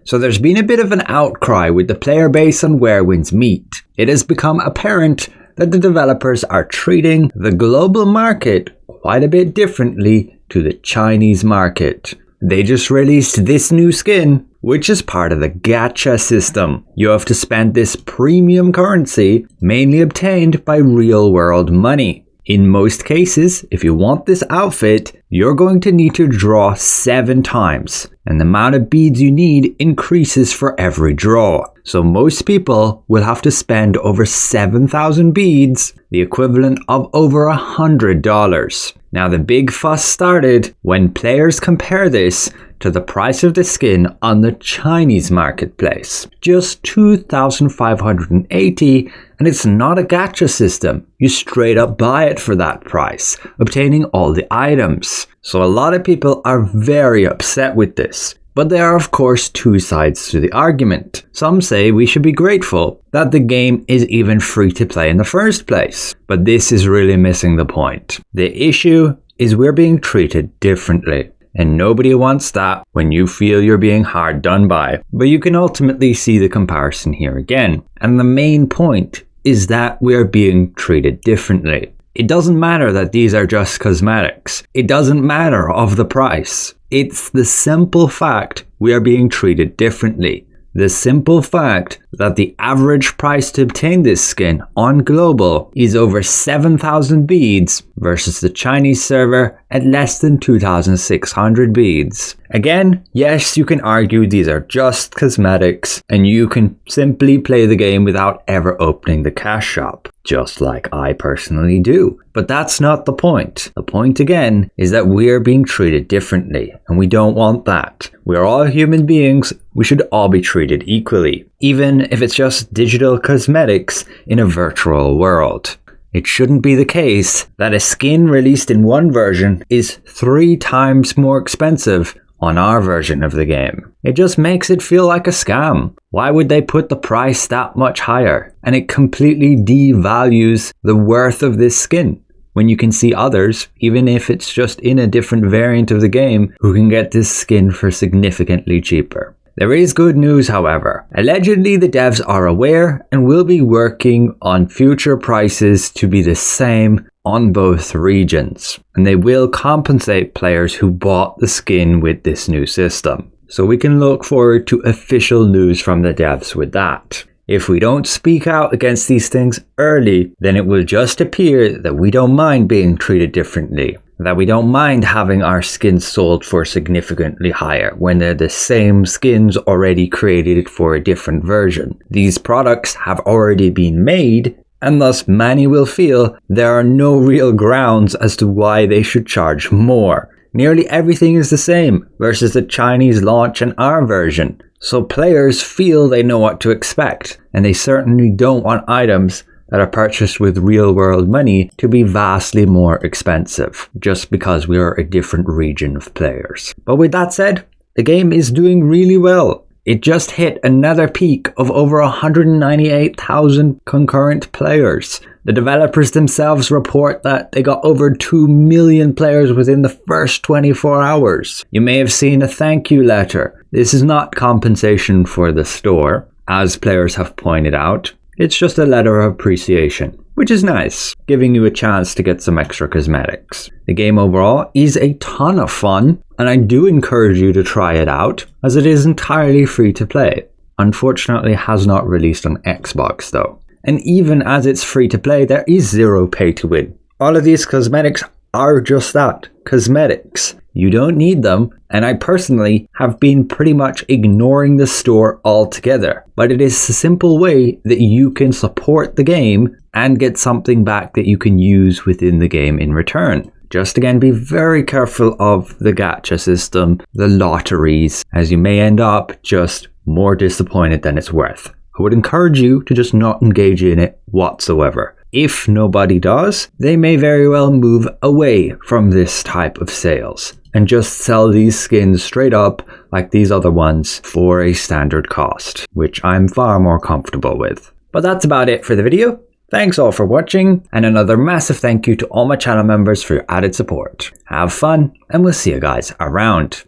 So there's been a bit of an outcry with the player base on Where Winds Meet. It has become apparent that the developers are treating the global market quite a bit differently to the Chinese market. They just released this new skin, which is part of the gacha system. You have to spend this premium currency, mainly obtained by real-world money. In most cases, if you want this outfit, you're going to need to draw 7 times, and the amount of beads you need increases for every draw. So most people will have to spend over 7,000 beads, the equivalent of over $100. Now the big fuss started when players compare this to the price of the skin on the Chinese marketplace. Just 2,580, and it's not a gacha system. You straight up buy it for that price, obtaining all the items. So a lot of people are very upset with this. But there are of course 2 sides to the argument. Some say we should be grateful that the game is even free to play in the first place. But this is really missing the point. The issue is we're being treated differently. And nobody wants that when you feel you're being hard done by. But you can ultimately see the comparison here again. And the main point is that we are being treated differently. It doesn't matter that these are just cosmetics. It doesn't matter of the price. It's the simple fact we are being treated differently. The simple fact that the average price to obtain this skin on global is over 7,000 beads versus the Chinese server at less than 2,600 beads. Again, yes, you can argue these are just cosmetics and you can simply play the game without ever opening the cash shop, just like I personally do. But that's not the point. The point again is that we are being treated differently and we don't want that. We're all human beings. We should all be treated equally, even if it's just digital cosmetics in a virtual world. It shouldn't be the case that a skin released in one version is 3 times more expensive on our version of the game. It just makes it feel like a scam. Why would they put the price that much higher? And it completely devalues the worth of this skin. When you can see others, even if it's just in a different variant of the game, who can get this skin for significantly cheaper. There is good news, however. Allegedly, the devs are aware and will be working on future prices to be the same on both regions. And they will compensate players who bought the skin with this new system. So we can look forward to official news from the devs with that. If we don't speak out against these things early, then it will just appear that we don't mind being treated differently. That we don't mind having our skins sold for significantly higher when they're the same skins already created for a different version. These products have already been made, and thus many will feel there are no real grounds as to why they should charge more. Nearly everything is the same versus the Chinese launch and our version. So players feel they know what to expect, and they certainly don't want items that are purchased with real-world money to be vastly more expensive, just because we are a different region of players. But with that said, the game is doing really well. It just hit another peak of over 198,000 concurrent players. The developers themselves report that they got over 2 million players within the first 24 hours. You may have seen a thank you letter. This is not compensation for the store, as players have pointed out. It's just a letter of appreciation, which is nice, giving you a chance to get some extra cosmetics. The game overall is a ton of fun, and I do encourage you to try it out, as it is entirely free to play. Unfortunately, it has not released on Xbox though. And even as it's free to play, there is zero pay to win. All of these cosmetics are just that, cosmetics. You don't need them, and I personally have been pretty much ignoring the store altogether. But it is a simple way that you can support the game and get something back that you can use within the game in return. Just again, be very careful of the gacha system, the lotteries, as you may end up just more disappointed than it's worth. I would encourage you to just not engage in it whatsoever. If nobody does, they may very well move away from this type of sales and just sell these skins straight up like these other ones for a standard cost, which I'm far more comfortable with. But that's about it for the video. Thanks all for watching, and another massive thank you to all my channel members for your added support. Have fun, and we'll see you guys around.